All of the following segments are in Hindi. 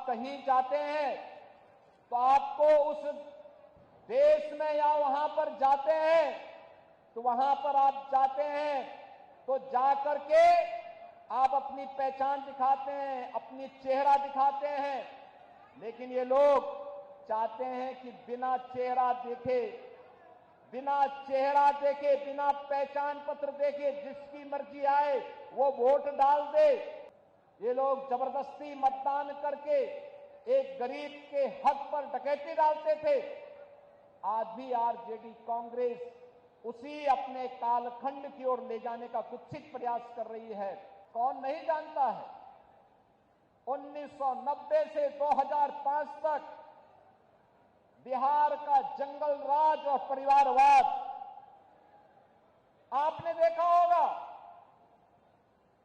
कहीं जाते हैं तो आपको उस देश में या वहां पर जाते हैं तो वहां पर आप जाते हैं तो जाकर के आप अपनी पहचान दिखाते हैं, अपनी चेहरा दिखाते हैं। लेकिन ये लोग चाहते हैं कि बिना चेहरा देखे, बिना चेहरा देखे, बिना पहचान पत्र देखे जिसकी मर्जी आए वो वोट डाल दे। ये लोग जबरदस्ती मतदान करके एक गरीब के हक पर डकैती डालते थे। आज भी आरजेडी कांग्रेस उसी अपने कालखंड की ओर ले जाने का कुत्सित प्रयास कर रही है। कौन नहीं जानता है 1990 से 2005 तक बिहार का जंगल राज और परिवारवाद आपने देखा होगा।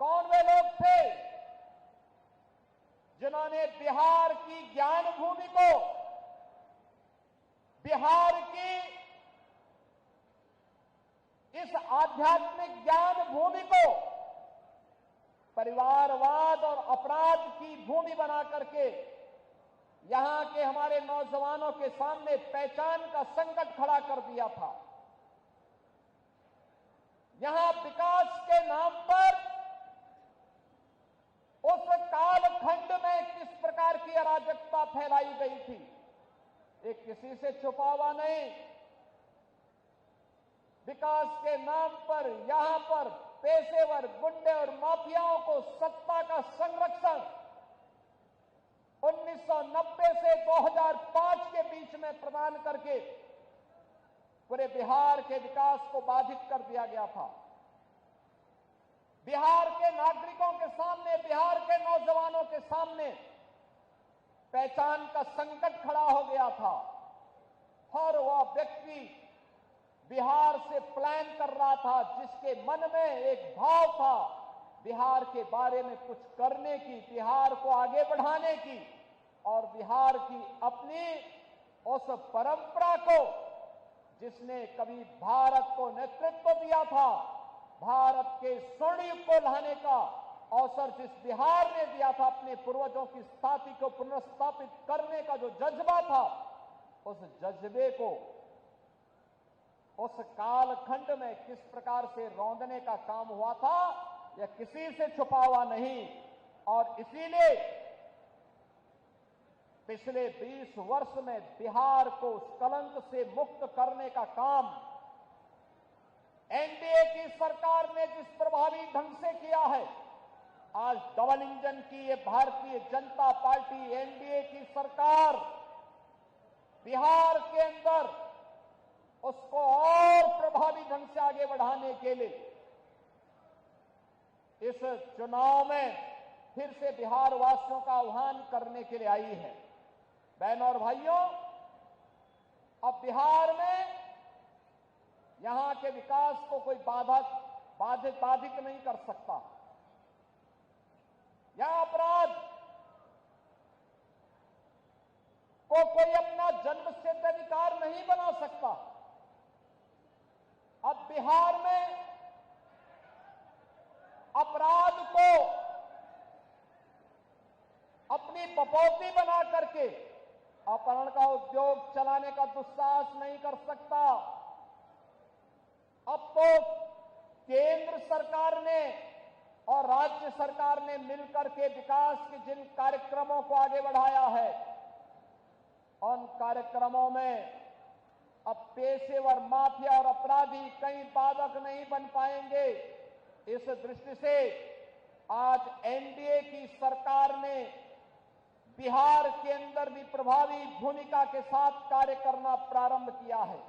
कौन वे लोग थे जिन्होंने बिहार की ज्ञान भूमि को, बिहार की इस आध्यात्मिक ज्ञान भूमि को परिवारवाद और अपराध की भूमि बना करके यहां के हमारे नौजवानों के सामने पहचान का संकट खड़ा कर दिया था। यहां विकास के नाम पर उस कालखंड में किस प्रकार की अराजकता फैलाई गई थी, ये किसी से छुपा हुआ नहीं। विकास के नाम पर यहां पर पेशेवर गुंडे और माफियाओं को सत्ता का संरक्षण 1990 से 2005 के बीच में प्रदान करके पूरे बिहार के विकास को बाधित कर दिया गया था। बिहार के नागरिकों के सामने, बिहार के नौजवानों के सामने पहचान का संकट खड़ा हो गया था। हर वह व्यक्ति बिहार से प्लान कर रहा था जिसके मन में एक भाव था बिहार के बारे में कुछ करने की, बिहार को आगे बढ़ाने की और बिहार की अपनी उस परंपरा को जिसने कभी भारत को नेतृत्व दिया था, भारत के स्वर्ण युग को लाने का अवसर जिस बिहार ने दिया था, अपने पूर्वजों की स्थापना को पुनर्स्थापित करने का जो जज्बा था, उस जज्बे को उस कालखंड में किस प्रकार से रौंदने का काम हुआ था यह किसी से छुपा हुआ नहीं। और इसीलिए पिछले 20 वर्ष में बिहार को उस कलंक से मुक्त करने का काम एनडीए की सरकार ने जिस प्रभावी ढंग से किया है, आज डबल इंजन की ये भारतीय जनता पार्टी एनडीए की सरकार बिहार के अंदर उसको और प्रभावी ढंग से आगे बढ़ाने के लिए इस चुनाव में फिर से बिहार वासियों का आह्वान करने के लिए आई है। बहनों और भाइयों, अब बिहार में यहां के विकास को कोई बाधित नहीं कर सकता। यहां अपराध को कोई अपना जन्मसिद्ध अधिकार नहीं बना सकता। अब बिहार में अपराध को अपनी पपौती बना करके अपहरण का उद्योग चलाने का दुस्साहस नहीं कर सकता। अब तो केंद्र सरकार ने और राज्य सरकार ने मिलकर के विकास के जिन कार्यक्रमों को आगे बढ़ाया है, उन कार्यक्रमों में अब पेशेवर माफिया और अपराधी कहीं बाधक नहीं बन पाएंगे। इस दृष्टि से आज एनडीए की सरकार ने बिहार के अंदर भी प्रभावी भूमिका के साथ कार्य करना प्रारंभ किया है।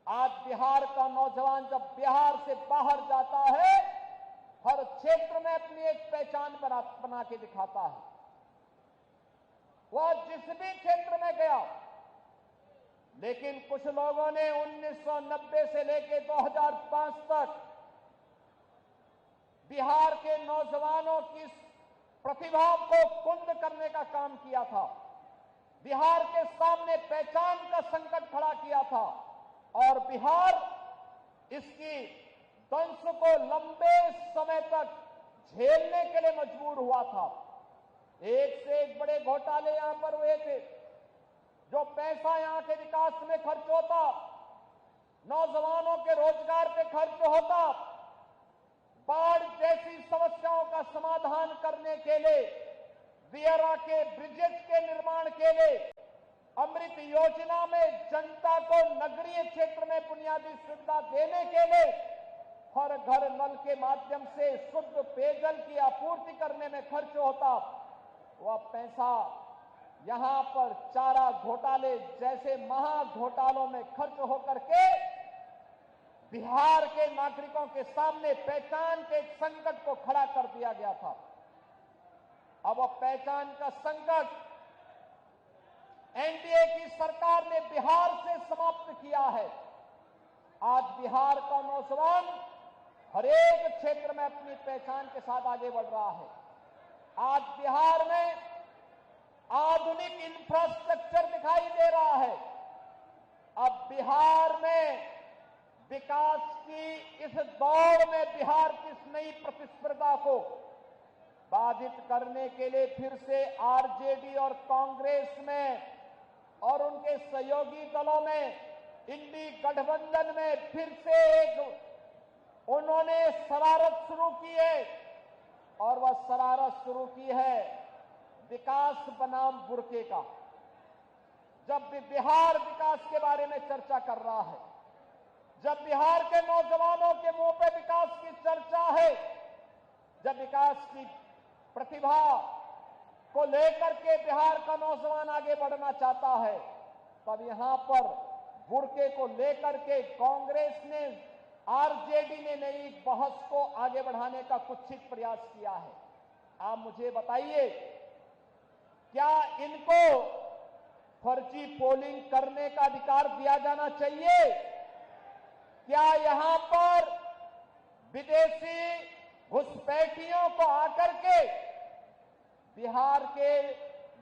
आज बिहार का नौजवान जब बिहार से बाहर जाता है, हर क्षेत्र में अपनी एक पहचान बना के दिखाता है। वह जिस भी क्षेत्र में गया, लेकिन कुछ लोगों ने 1990 से लेकर 2005 तक बिहार के नौजवानों की प्रतिभा को कुंद करने का काम किया था। बिहार के सामने पहचान का संकट खड़ा किया था और बिहार इसकी दंश को लंबे समय तक झेलने के लिए मजबूर हुआ था। एक से एक बड़े घोटाले पैसा यहां के विकास में खर्च होता, नौजवानों के रोजगार पे खर्च होता, बाढ़ जैसी समस्याओं का समाधान करने के लिए, दियरा के ब्रिजेज के निर्माण के लिए, अमृत योजना में जनता को नगरीय क्षेत्र में बुनियादी सुविधा देने के लिए, हर घर नल के माध्यम से शुद्ध पेयजल की आपूर्ति करने में खर्च होता, वह पैसा यहां पर चारा घोटाले जैसे महा घोटालों में खर्च होकर के बिहार के नागरिकों के सामने पहचान के एक संकट को खड़ा कर दिया गया था। अब वह पहचान का संकट एनडीए की सरकार ने बिहार से समाप्त किया है। आज बिहार का नौजवान हर एक क्षेत्र में अपनी पहचान के साथ आगे बढ़ रहा है। आज बिहार में आधुनिक इंफ्रास्ट्रक्चर दिखाई दे रहा है। अब बिहार में विकास की इस दौड़ में बिहार की इस नई प्रतिस्पर्धा को बाधित करने के लिए फिर से आरजेडी और कांग्रेस में और उनके सहयोगी दलों में, इंडी गठबंधन में फिर से एक उन्होंने शरारत शुरू की है, और वह शरारत शुरू की है विकास बनाम बुरके का। जब भी बिहार विकास के बारे में चर्चा कर रहा है, जब बिहार के नौजवानों के मुंह पे विकास की चर्चा है, जब विकास की प्रतिभा को लेकर के बिहार का नौजवान आगे बढ़ना चाहता है, तब यहां पर बुरके को लेकर के कांग्रेस ने, आरजेडी ने नई बहस को आगे बढ़ाने का कुत्सित प्रयास किया है। आप मुझे बताइए, क्या इनको फर्जी पोलिंग करने का अधिकार दिया जाना चाहिए? क्या यहां पर विदेशी घुसपैठियों को आकर के बिहार के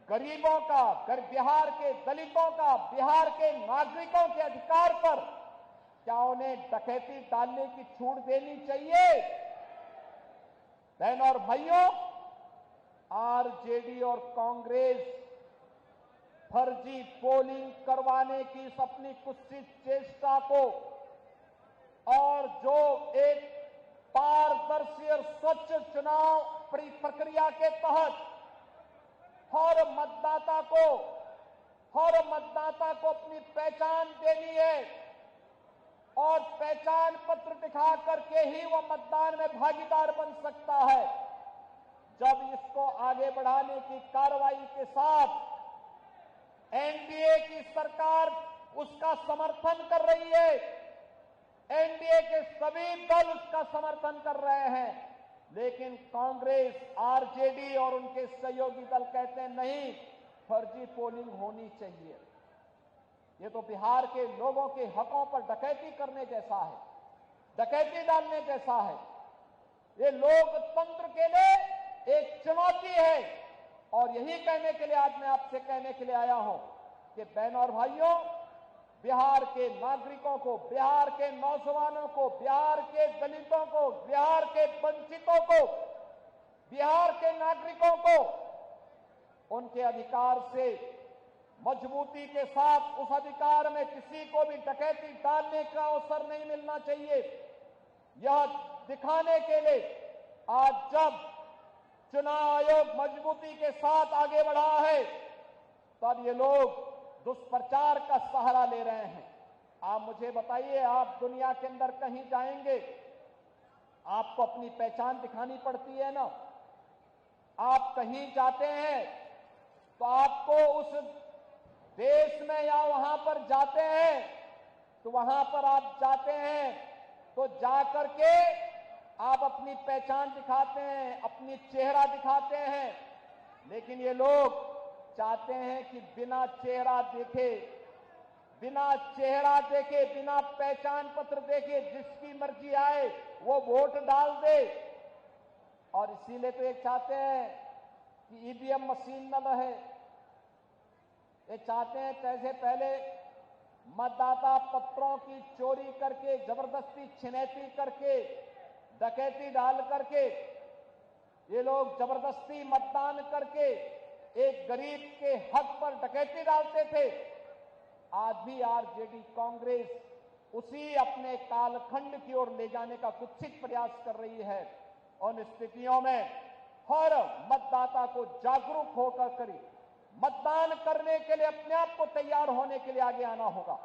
गरीबों का, बिहार के दलितों का, बिहार के नागरिकों के अधिकार पर क्या उन्हें डकैती डालने की छूट देनी चाहिए? बहनों और भाइयों, आरजेडी और कांग्रेस फर्जी पोलिंग करवाने की इस अपनी कुत्सित चेष्टा को और जो एक पारदर्शी और स्वच्छ चुनाव प्रक्रिया के तहत हर मतदाता को अपनी पहचान देनी है और पहचान पत्र दिखा करके ही वह मतदान में भागीदार बन सकता है। जब इसको आगे बढ़ाने की कार्रवाई के साथ एनडीए की सरकार उसका समर्थन कर रही है, एनडीए के सभी दल उसका समर्थन कर रहे हैं, लेकिन कांग्रेस, आरजेडी और उनके सहयोगी दल कहते हैं नहीं, फर्जी पोलिंग होनी चाहिए। ये तो बिहार के लोगों के हकों पर डकैती करने जैसा है, डकैती डालने जैसा है। ये लोकतंत्र के लिए एक चुनौती है और यही कहने के लिए आज मैं आपसे कहने के लिए आया हूं कि बहनों और भाइयों, बिहार के नागरिकों को, बिहार के नौजवानों को, बिहार के दलितों को, बिहार के वंचितों को, बिहार के नागरिकों को उनके अधिकार से मजबूती के साथ, उस अधिकार में किसी को भी डकैती डालने का अवसर नहीं मिलना चाहिए। यह दिखाने के लिए आज जब चुनाव आयोग मजबूती के साथ आगे बढ़ा है, तब ये लोग दुष्प्रचार का सहारा ले रहे हैं। आप मुझे बताइए, आप दुनिया के अंदर कहीं जाएंगे, आपको अपनी पहचान दिखानी पड़ती है ना। आप कहीं जाते हैं तो आपको उस देश में या वहां पर जाते हैं तो वहां पर आप जाते हैं तो जाकर के आप अपनी पहचान दिखाते हैं, अपनी चेहरा दिखाते हैं, लेकिन ये लोग चाहते हैं कि बिना चेहरा देखे, बिना पहचान पत्र देखे जिसकी मर्जी आए वो वोट डाल दे। और इसीलिए तो ये चाहते हैं कि ईवीएम मशीन न रहे। ये चाहते हैं कैसे पहले मतदाता पत्रों की चोरी करके, जबरदस्ती छिनैती करके, डकैती डाल करके ये लोग जबरदस्ती मतदान करके एक गरीब के हक पर डकैती डालते थे। आज भी आरजेडी कांग्रेस उसी अपने कालखंड की ओर ले जाने का कुत्सित प्रयास कर रही है। उन स्थितियों में हर मतदाता को जागरूक होकर करें, मतदान करने के लिए अपने आप को तैयार होने के लिए आगे आना होगा।